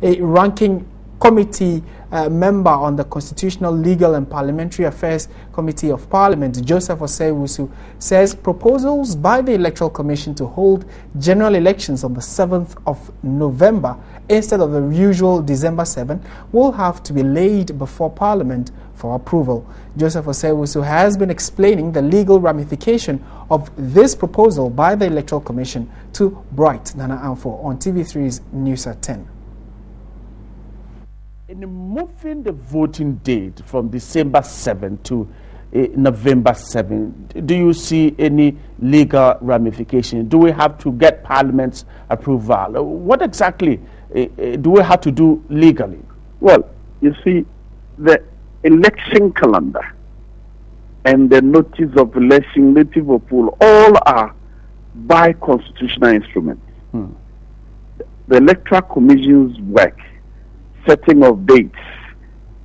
A ranking committee member on the Constitutional, Legal and Parliamentary Affairs Committee of Parliament, Joseph Osei-Wusu, says proposals by the Electoral Commission to hold general elections on the 7th of November instead of the usual December 7 will have to be laid before Parliament for approval. Joseph Osei-Wusu has been explaining the legal ramification of this proposal by the Electoral Commission to Bright Nana Amfo on TV3's News at 10. In moving the voting date from December 7 to November 7, do you see any legal ramification? Do we have to get Parliament's approval? What exactly do we have to do legally? Well, you see, the election calendar and the notice of election, native of poll, all are by constitutional instruments. The Electoral Commission's work, setting of dates,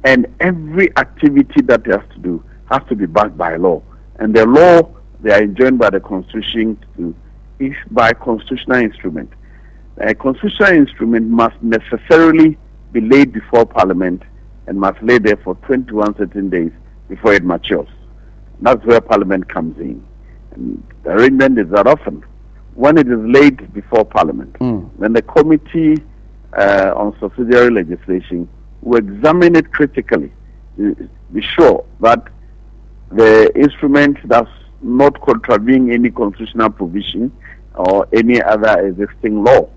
and every activity that they have to do has to be backed by law. And the law they are enjoined by the Constitution is by constitutional instrument. A constitutional instrument must necessarily be laid before Parliament and must lay there for 21 certain days before it matures. That's where Parliament comes in. And the arrangement is that often, when it is laid before Parliament, then the committee on subsidiary legislation will examine it critically, be sure that the instrument does not contravene any constitutional provision or any other existing law,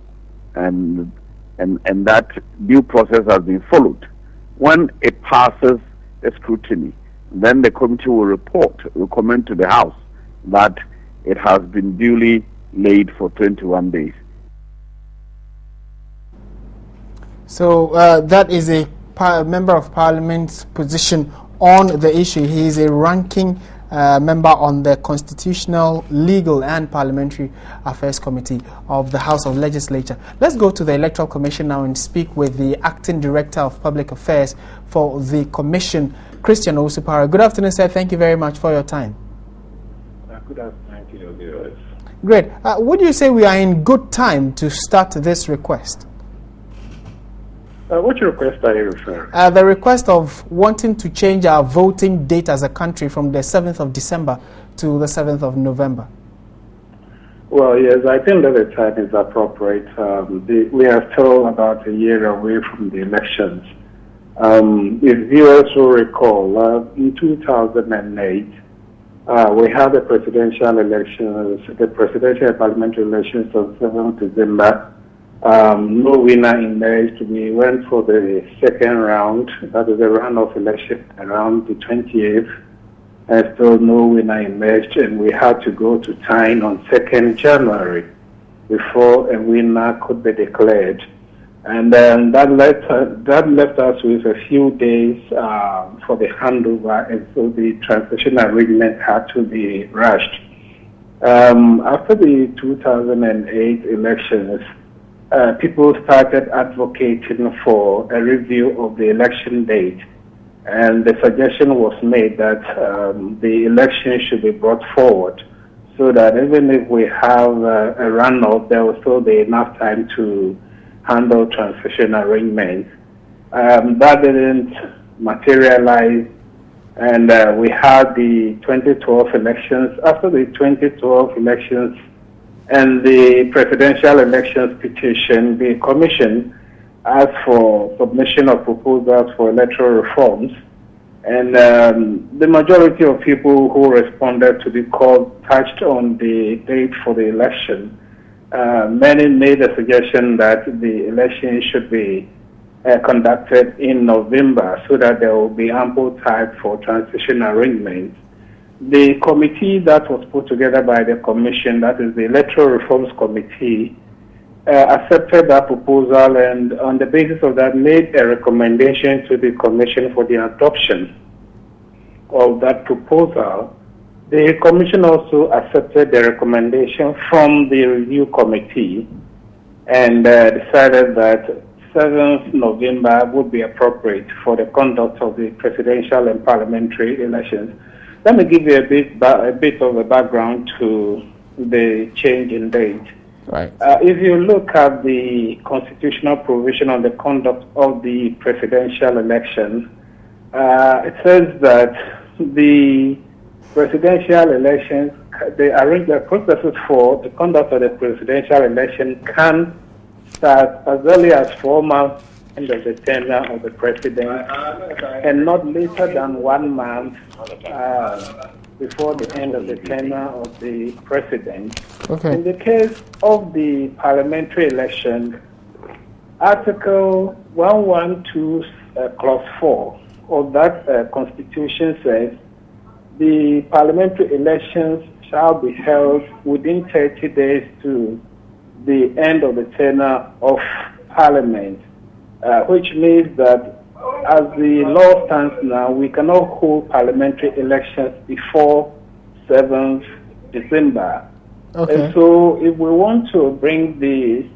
and that due process has been followed. When it passes the scrutiny, then the committee will recommend to the House that it has been duly laid for 21 days. So that is a member of Parliament's position on the issue. He is a ranking member on the Constitutional, Legal and Parliamentary Affairs Committee of the House of Legislature. Let's go to the Electoral Commission now and speak with the Acting Director of Public Affairs for the Commission, Christian Owusu-Parah. Good afternoon, sir. Thank you very much for your time. Good afternoon to your viewers. Great. Would you say we are in good time to start this request? Which request are you referring? The request of wanting to change our voting date as a country from the 7th of December to the 7th of November. Well, yes, I think that the time is appropriate. We are still about a year away from the elections. If viewers will recall, in 2008, we had the presidential elections, the presidential and parliamentary elections on 7th December. No winner emerged. We went for the second round, that is the round of election around the 28th, and still no winner emerged, and we had to go to tying on 2nd January before a winner could be declared. And then that left us with a few days for the handover, and so the transition arrangement had to be rushed. After the 2008 elections, people started advocating for a review of the election date, and the suggestion was made that the election should be brought forward so that even if we have a runoff, there will still be enough time to handle transition arrangements. That didn't materialize, and we had the 2012 elections. After the 2012 elections, and the presidential elections petition, the Commission asked for submission of proposals for electoral reforms, and the majority of people who responded to the call touched on the date for the election. Many made a suggestion that the election should be conducted in November so that there will be ample time for transition arrangements. The committee that was put together by the Commission, that is the Electoral Reforms Committee, accepted that proposal, and on the basis of that made a recommendation to the Commission for the adoption of that proposal. The Commission also accepted the recommendation from the Review Committee and decided that 7th November would be appropriate for the conduct of the presidential and parliamentary elections. Let me give you a bit of a background to the change in date. Right. If you look at the constitutional provision on the conduct of the presidential election, it says that the presidential elections, the processes for the conduct of the presidential election can start as early as 4 months end of the tenure of the president and not later than 1 month before the end of the tenure of the president. Okay. In the case of the parliamentary election, Article 112, Clause 4 of that Constitution says the parliamentary elections shall be held within 30 days to the end of the tenure of Parliament, which means that as the law stands now, we cannot hold parliamentary elections before 7th December. Okay. And so if we want to bring the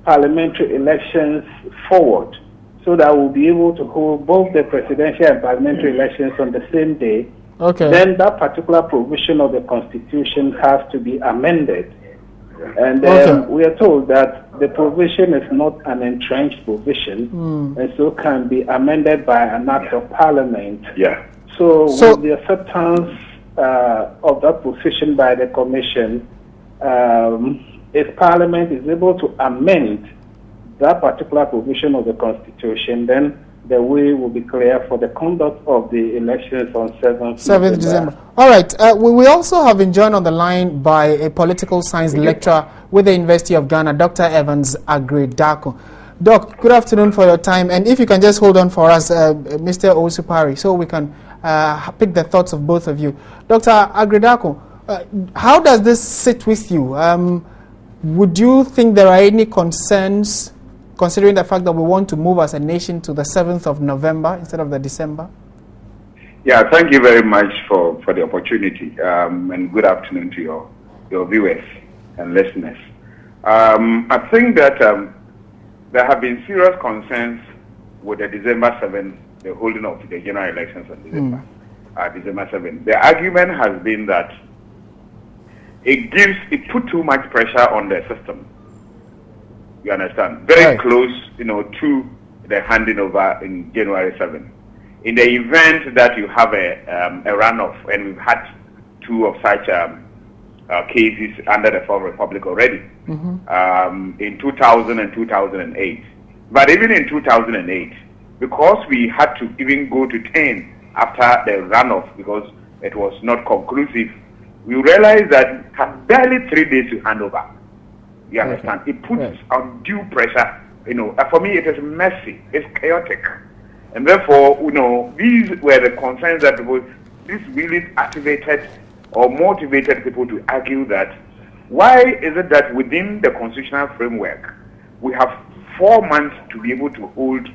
parliamentary elections forward so that we'll be able to hold both the presidential and parliamentary elections on the same day, Okay. then that particular provision of the Constitution has to be amended. And we are told that the provision is not an entrenched provision, and so can be amended by an act of Parliament. Yeah. So with the acceptance of that position by the Commission, if Parliament is able to amend that particular provision of the Constitution, then the way will be clear for the conduct of the elections on 7th December. All right. We also have been joined on the line by a political science lecturer with the University of Ghana, Dr. Evans Agredako. Doc, good afternoon for your time. And if you can just hold on for us, Mr. Osupari, so we can pick the thoughts of both of you. Dr. Agredako, how does this sit with you? Would you think there are any concerns considering the fact that we want to move as a nation to the 7th of November instead of the December? Yeah, thank you very much for the opportunity, and good afternoon to your viewers and listeners. I think that there have been serious concerns with the December 7th, the holding of the general elections on December 7th. The argument has been that it put too much pressure on the system. You understand? Very close, to the handing over in January 7th. In the event that you have a runoff, and we've had two of such cases under the Fourth Republic already, in 2000 and 2008. But even in 2008, because we had to even go to 10 after the runoff because it was not conclusive, we realized that it had barely 3 days to hand over. You understand? It puts undue pressure. For me, it is messy. It's chaotic. And therefore, these were the concerns that this really activated or motivated people to argue that why is it that within the constitutional framework, we have 4 months to be able to hold,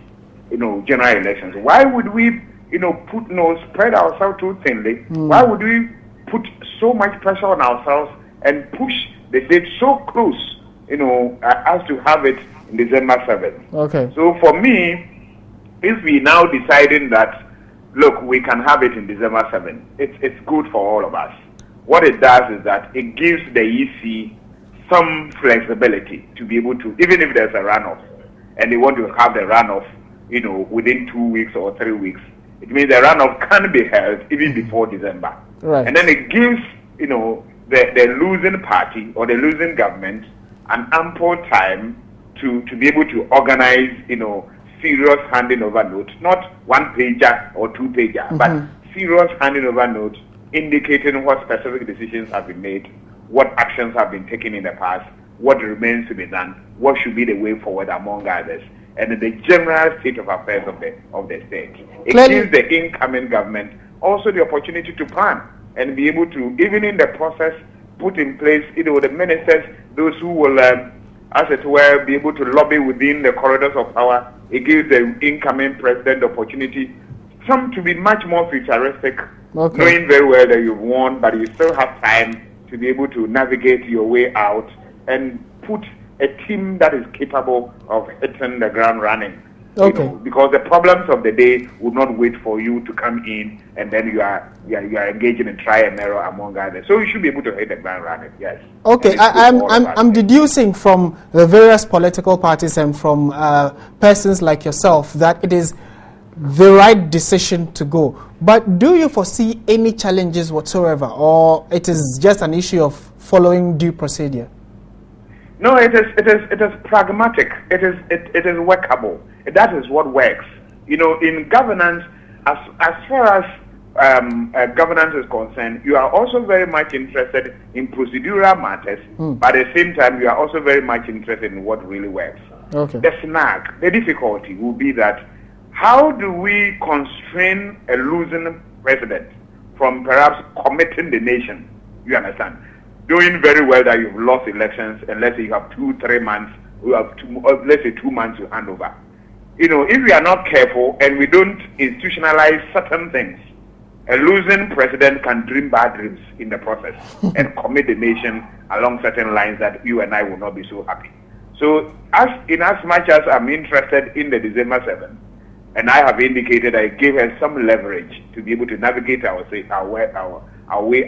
general elections? Why would we, spread ourselves too thinly? Why would we put so much pressure on ourselves and push the date so close, as to have it in December 7th. Okay. So for me, if we now deciding that, look, we can have it in December 7th, it's good for all of us. What it does is that it gives the EC some flexibility to be able to, even if there's a runoff, and they want to have the runoff, within 2 weeks or 3 weeks, it means the runoff can be held even before December. Right. And then it gives, the losing party or the losing government an ample time to be able to organize, serious handing over notes, not 1-pager or 2-pager, but serious handing over notes indicating what specific decisions have been made, what actions have been taken in the past, what remains to be done, what should be the way forward among others, and the general state of affairs of the state. It gives the incoming government also the opportunity to plan and be able to, even in the process, put in place, the ministers, those who will, as it were, be able to lobby within the corridors of power. It gives the incoming president the opportunity, some to be much more futuristic, knowing very well that you've won, but you still have time to be able to navigate your way out and put a team that is capable of hitting the ground running. Okay. You know, because the problems of the day would not wait for you to come in, and then you are engaging in try and error among others. So you should be able to hit the ground running. Yes. Okay. I'm deducing from the various political parties and from persons like yourself that it is the right decision to go. But do you foresee any challenges whatsoever, or it is just an issue of following due procedure? No, it is pragmatic. It is workable. That is what works. You know, in governance, as far as governance is concerned, you are also very much interested in procedural matters, but at the same time, you are also very much interested in what really works. Okay. The snag, the difficulty will be that how do we constrain a losing president from perhaps committing the nation? You understand? Doing very well that you've lost elections, and let's say you have 2-3 months, let's say 2 months to hand over. You know, if we are not careful and we don't institutionalize certain things, a losing president can dream bad dreams in the process and commit the nation along certain lines that you and I will not be so happy. So, as much as I'm interested in the December 7th, and I have indicated I gave her some leverage to be able to navigate our way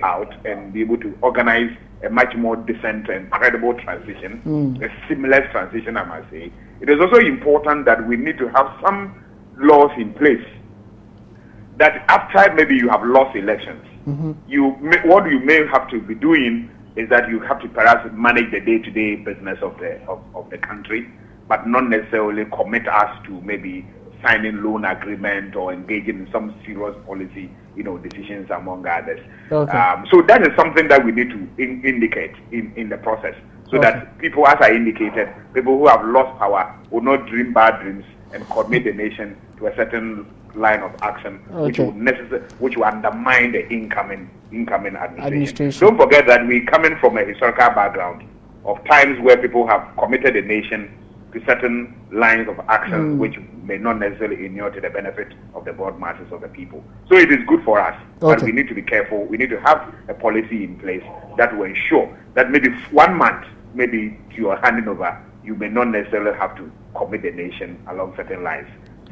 out and be able to organize a much more decent and credible transition, a seamless transition, I must say. It is also important that we need to have some laws in place that after maybe you have lost elections, what you may have to be doing is that you have to perhaps manage the day-to-day business of the country, but not necessarily commit us to maybe signing loan agreement or engaging in some serious policy, decisions among others. Okay. So that is something that we need to indicate in the process, so that people, as I indicated, people who have lost power will not dream bad dreams and commit the nation to a certain line of action, which will undermine the incoming administration. Don't forget that we coming from a historical background of times where people have committed the nation to certain lines of action which may not necessarily inure to the benefit of the broad masses of the people. So it is good for us, but we need to be careful. We need to have a policy in place that will ensure that maybe 1 month, maybe you are handing over, you may not necessarily have to commit the nation along certain lines,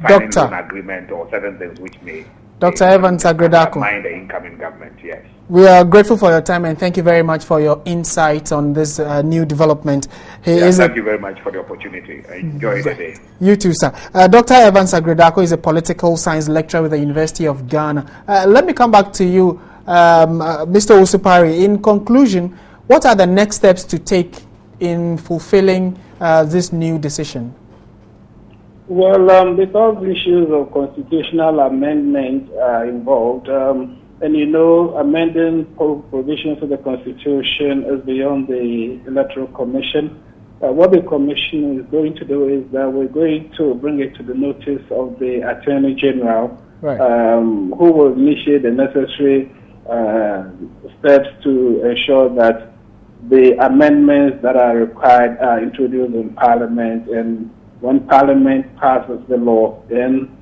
signing an agreement or certain things which may Dr. Evans Agredako, undermine the incoming government. Yes. We are grateful for your time and thank you very much for your insights on this new development. Thank you very much for the opportunity. I enjoy the day. You too, sir. Dr. Evans Agredako is a political science lecturer with the University of Ghana. Let me come back to you, Mr. Owusu-Parry. In conclusion, what are the next steps to take in fulfilling this new decision? Well, because issues of constitutional amendment are involved, and amending provisions of the Constitution is beyond the Electoral Commission. What the Commission is going to do is that we're going to bring it to the notice of the Attorney General, who will initiate the necessary steps to ensure that the amendments that are required are introduced in Parliament, and when Parliament passes the law, then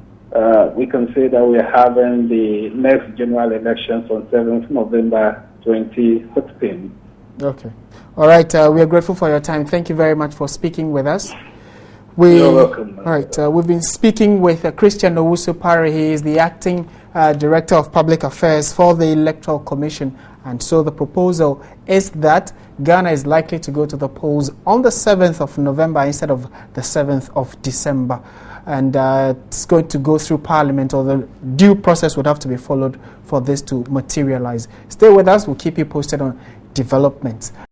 we can say that we're having the next general elections on 7th November 2016. Okay. All right. We are grateful for your time. Thank you very much for speaking with us. You're welcome. All right. We've been speaking with Christian Owusu-Parry. He is the acting Director of Public Affairs for the Electoral Commission. And so the proposal is that Ghana is likely to go to the polls on the 7th of November instead of the 7th of December. And it's going to go through Parliament, or the due process would have to be followed for this to materialize. Stay with us. We'll keep you posted on developments.